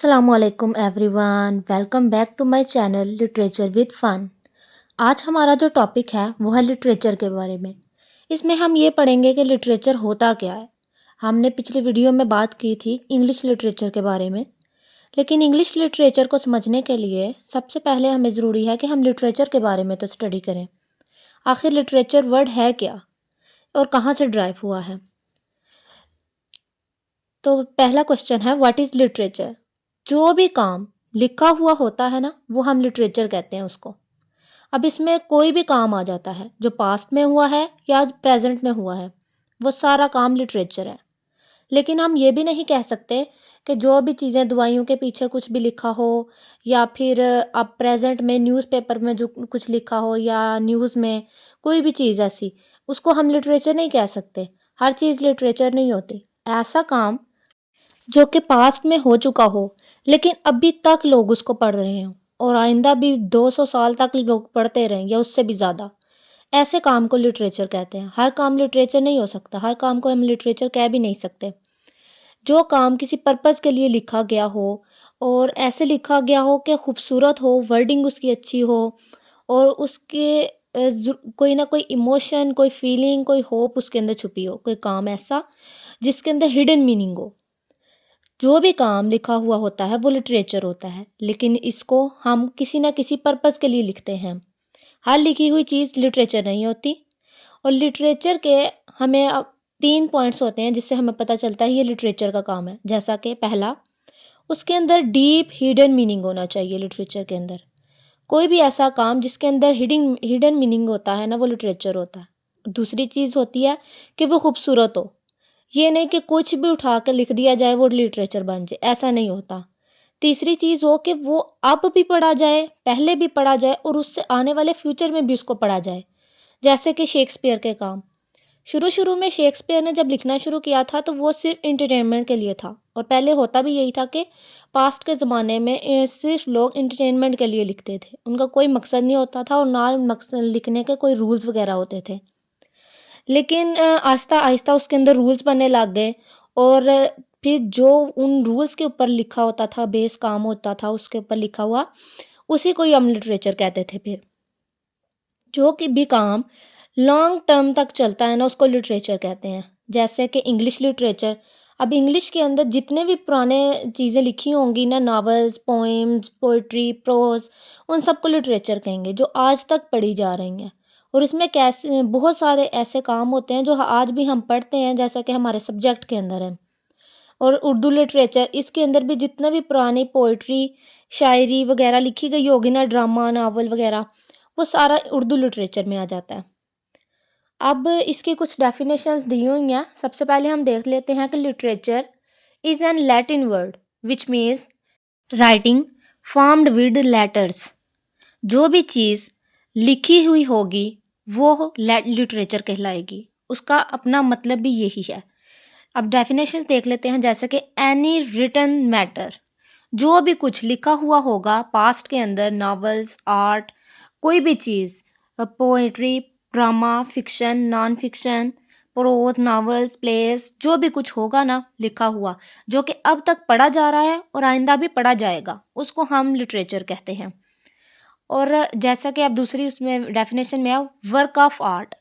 असलकुम everyone, welcome back to my channel literature with fun. आज हमारा जो टॉपिक है वो है लिटरेचर के बारे में। इसमें हम ये पढ़ेंगे कि लिटरेचर होता क्या है। हमने पिछली वीडियो में बात की थी इंग्लिश लिटरेचर के बारे में, लेकिन इंग्लिश लिटरेचर को समझने के लिए सबसे पहले हमें ज़रूरी है कि हम लिटरेचर के बारे में तो स्टडी करें। आखिर लिटरेचर वर्ड है क्या और कहाँ से ड्राइव हुआ है। तो पहला क्वेश्चन है, व्हाट इज़ लिटरेचर। जो भी काम लिखा हुआ होता है ना, वो हम लिटरेचर कहते हैं उसको। अब इसमें कोई भी काम आ जाता है जो पास्ट में हुआ है या प्रेजेंट में हुआ है, वो सारा काम लिटरेचर है। लेकिन हम ये भी नहीं कह सकते कि जो भी चीज़ें दवाइयों के पीछे कुछ भी लिखा हो, या फिर अब प्रेजेंट में न्यूज़पेपर में जो कुछ लिखा हो, या न्यूज़ में कोई भी चीज़ ऐसी, उसको हम लिटरेचर नहीं कह सकते। हर चीज़ लिटरेचर नहीं होती। ऐसा काम जो कि पास्ट में हो चुका हो लेकिन अभी तक लोग उसको पढ़ रहे हों, और आइंदा भी 200 साल तक लोग पढ़ते रहें या उससे भी ज़्यादा, ऐसे काम को लिटरेचर कहते हैं। हर काम लिटरेचर नहीं हो सकता, हर काम को हम लिटरेचर कह भी नहीं सकते। जो काम किसी पर्पज़ के लिए लिखा गया हो, और ऐसे लिखा गया हो कि खूबसूरत हो, वर्डिंग उसकी अच्छी हो, और उसके कोई ना कोई इमोशन, कोई फीलिंग, कोई होप उसके अंदर छुपी हो, कोई काम ऐसा जिसके अंदर हिडन मीनिंग हो, जो भी काम लिखा हुआ होता है वो लिटरेचर होता है। लेकिन इसको हम किसी ना किसी पर्पज़ के लिए लिखते हैं। हर लिखी हुई चीज़ लिटरेचर नहीं होती। और लिटरेचर के हमें अब 3 पॉइंट्स होते हैं जिससे हमें पता चलता है ये लिटरेचर का काम है। जैसा कि पहला, उसके अंदर डीप हिडन मीनिंग होना चाहिए। लिटरेचर के अंदर कोई भी ऐसा काम जिसके अंदर हिडन हिडन मीनिंग होता है ना, वो लिटरेचर होता है। दूसरी चीज़ होती है कि वो खूबसूरत हो। ये नहीं कि कुछ भी उठा कर लिख दिया जाए वो लिटरेचर बन जाए, ऐसा नहीं होता। तीसरी चीज़ हो कि वो अब भी पढ़ा जाए, पहले भी पढ़ा जाए, और उससे आने वाले फ्यूचर में भी उसको पढ़ा जाए। जैसे कि शेक्सपियर के काम, शुरू शुरू में शेक्सपियर ने जब लिखना शुरू किया था तो वो सिर्फ इंटरटेनमेंट के लिए था। और पहले होता भी यही था कि पास्ट के ज़माने में सिर्फ लोग इंटरटेनमेंट के लिए लिखते थे। उनका कोई मकसद नहीं होता था, और ना मकसद लिखने के कोई रूल्स वगैरह होते थे। लेकिन आहिस्ता आहिस्ता उसके अंदर रूल्स बनने लग गए, और फिर जो उन रूल्स के ऊपर लिखा होता था, बेस काम होता था उसके ऊपर लिखा हुआ, उसी को ही हम लिटरेचर कहते थे। फिर जो कि भी काम लॉन्ग टर्म तक चलता है ना, उसको लिटरेचर कहते हैं। जैसे कि इंग्लिश लिटरेचर। अब इंग्लिश के अंदर जितने भी पुराने चीज़ें लिखी होंगी ना, नावल्स, पोएम्स, पोइट्री, प्रोज, उन सबको लिटरेचर कहेंगे, जो आज तक पढ़ी जा रही हैं। और इसमें कैसे बहुत सारे ऐसे काम होते हैं जो आज भी हम पढ़ते हैं, जैसा कि हमारे सब्जेक्ट के अंदर है। और उर्दू लिटरेचर, इसके अंदर भी जितना भी पुरानी पोइट्री, शायरी वगैरह लिखी गई होगी ना, ड्रामा, नावल वगैरह, वो सारा उर्दू लिटरेचर में आ जाता है। अब इसकी कुछ डेफिनेशंस दी हुई हैं। सबसे पहले हम देख लेते हैं कि literature is an Latin word which means writing formed with letters. जो भी चीज़ लिखी हुई होगी वो लिटरेचर कहलाएगी। उसका अपना मतलब भी यही है। अब डेफिनेशंस देख लेते हैं। जैसे कि एनी रिटन मैटर, जो भी कुछ लिखा हुआ होगा पास्ट के अंदर, नावल्स, आर्ट, कोई भी चीज़, poetry, drama, fiction, non fiction, prose, novels, plays, जो भी कुछ होगा ना लिखा हुआ, जो कि अब तक पढ़ा जा रहा है और आइंदा भी पढ़ा जाएगा, उसको हम लिटरेचर कहते हैं। और जैसा कि अब दूसरी उसमें डेफिनेशन में है, वर्क ऑफ आर्ट,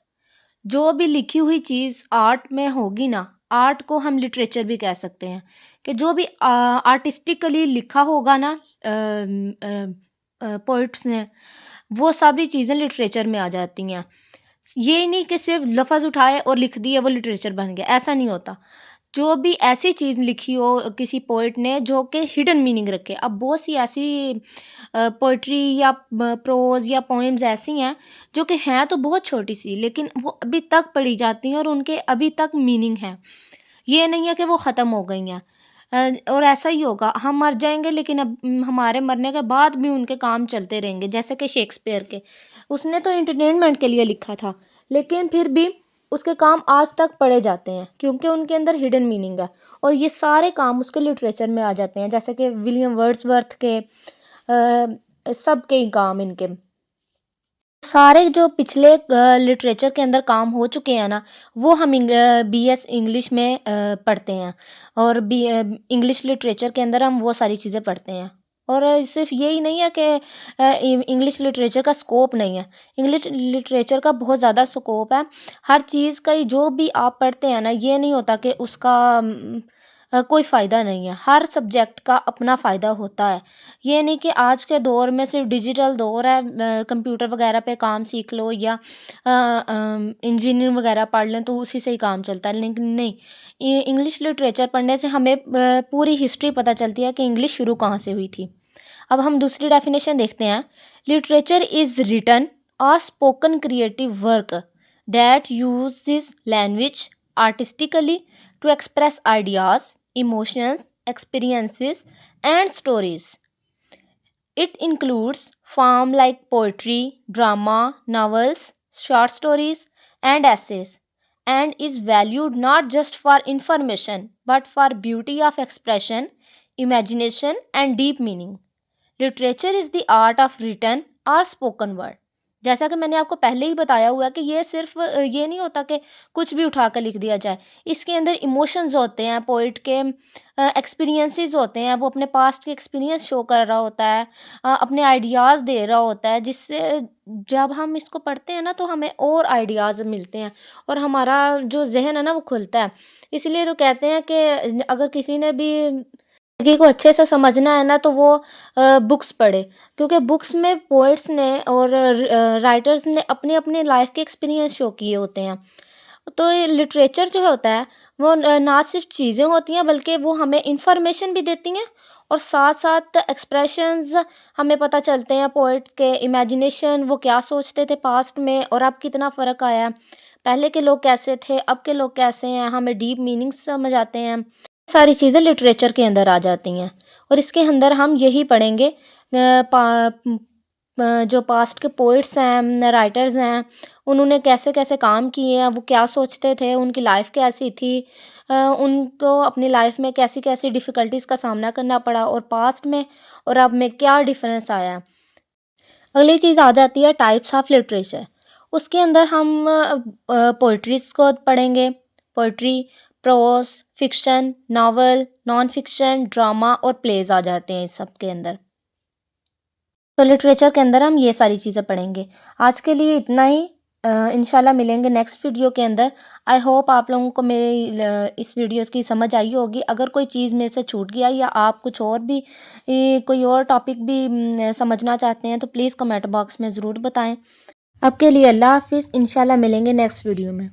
जो भी लिखी हुई चीज़ आर्ट में होगी ना, आर्ट को हम लिटरेचर भी कह सकते हैं। कि जो भी आर्टिस्टिकली लिखा होगा ना पोइट्स ने, वो सारी चीज़ें लिटरेचर में आ जाती हैं। ये नहीं कि सिर्फ लफ्ज़ उठाए और लिख दिए वो लिटरेचर बन गया, ऐसा नहीं होता। जो भी ऐसी चीज़ लिखी हो किसी पोइट ने जो कि हिडन मीनिंग रखे। अब बहुत सी ऐसी पोइट्री या प्रोज या पोएम्स ऐसी हैं जो कि हैं तो बहुत छोटी सी, लेकिन वो अभी तक पढ़ी जाती हैं और उनके अभी तक मीनिंग है। ये नहीं है कि वो ख़त्म हो गई हैं। और ऐसा ही होगा, हम मर जाएंगे लेकिन अब हमारे मरने के बाद भी उनके काम चलते रहेंगे। जैसे कि शेक्सपियर के, उसने तो इंटरटेनमेंट के लिए लिखा था, लेकिन फिर भी उसके काम आज तक पढ़े जाते हैं क्योंकि उनके अंदर हिडन मीनिंग है। और ये सारे काम उसके लिटरेचर में आ जाते हैं। जैसे कि विलियम वर्ड्सवर्थ के सब के ही काम इनके सारे जो पिछले लिटरेचर के अंदर काम हो चुके हैं ना, वो हम बीएस इंग्लिश में पढ़ते हैं, और इंग्लिश लिटरेचर के अंदर हम वो सारी चीज़ें पढ़ते हैं। और सिर्फ यही नहीं है कि इंग्लिश लिटरेचर का स्कोप नहीं है, इंग्लिश लिटरेचर का बहुत ज़्यादा स्कोप है। हर चीज़ का ही जो भी आप पढ़ते हैं ना, ये नहीं होता कि उसका कोई फ़ायदा नहीं है। हर सब्जेक्ट का अपना फ़ायदा होता है। ये नहीं कि आज के दौर में सिर्फ डिजिटल दौर है, कंप्यूटर वगैरह पे काम सीख लो या इंजीनियरिंग वगैरह पढ़ लें तो उसी से ही काम चलता है, लेकिन नहीं, इंग्लिश लिटरेचर पढ़ने से हमें पूरी हिस्ट्री पता चलती है कि इंग्लिश शुरू कहाँ से हुई थी। अब हम दूसरी डेफिनेशन देखते हैं। लिटरेचर इज़ रिटन और spoken creative work that uses language artistically to express ideas, emotions, experiences, and stories. It includes form like poetry, drama, novels, short stories, and essays, and is valued not just for information but for beauty of expression, imagination, and deep meaning. Literature is the art of written और spoken word. जैसा कि मैंने आपको पहले ही बताया हुआ है कि ये सिर्फ ये नहीं होता कि कुछ भी उठा कर लिख दिया जाए। इसके अंदर इमोशंस होते हैं, पोइट के एक्सपीरियंसेस होते हैं, वो अपने पास्ट के एक्सपीरियंस शो कर रहा होता है, अपने आइडियाज़ दे रहा होता है, जिससे जब हम इसको पढ़ते हैं ना तो हमें और आइडियाज़ मिलते हैं और हमारा जो जहन है ना वो खुलता है। इसलिए तो कहते हैं कि अगर किसी ने भी ज़िंदगी को अच्छे से समझना है ना तो वो बुक्स पढ़े, क्योंकि बुक्स में पोएट्स ने और राइटर्स ने अपने अपने लाइफ के एक्सपीरियंस शो किए होते हैं। तो ये लिटरेचर जो होता है वो ना सिर्फ चीज़ें होती हैं बल्कि वो हमें इंफॉर्मेशन भी देती हैं, और साथ साथ एक्सप्रेशंस हमें पता चलते हैं पोएट्स के, इमेजिनेशन वो क्या सोचते थे पास्ट में और अब कितना फ़र्क आया है। पहले के लोग कैसे थे, अब के लोग कैसे हैं, हमें डीप मीनिंग्स समझ आते हैं। सारी चीज़ें लिटरेचर के अंदर आ जाती हैं, और इसके अंदर हम यही पढ़ेंगे जो पास्ट के पोइट्स हैं, राइटर्स हैं, उन्होंने कैसे कैसे काम किए हैं, वो क्या सोचते थे, उनकी लाइफ कैसी थी, उनको अपनी लाइफ में कैसी कैसी डिफ़िकल्टीज़ का सामना करना पड़ा, और पास्ट में और अब में क्या डिफरेंस आया। अगली चीज़ आ जाती है टाइप्स ऑफ लिटरेचर। उसके अंदर हम पोइट्रीज़ को पढ़ेंगे। Poetry, pros, fiction, novel, non fiction, drama और प्लेज़ आ जाते हैं इस सब के अंदर। तो लिटरेचर के अंदर हम ये सारी चीज़ें पढ़ेंगे। आज के लिए इतना ही। इंशाल्लाह मिलेंगे नेक्स्ट वीडियो के अंदर। आई होप आप लोगों को मेरी इस वीडियोस की समझ आई होगी। अगर कोई चीज़ मेरे से छूट गया या आप कुछ और भी कोई और टॉपिक भी समझना चाहते हैं तो प्लीज़ कमेंट बॉक्स में ज़रूर बताएं। अब के लिए अल्लाह हाफ़िज़। इंशाल्लाह मिलेंगे नेक्स्ट वीडियो में।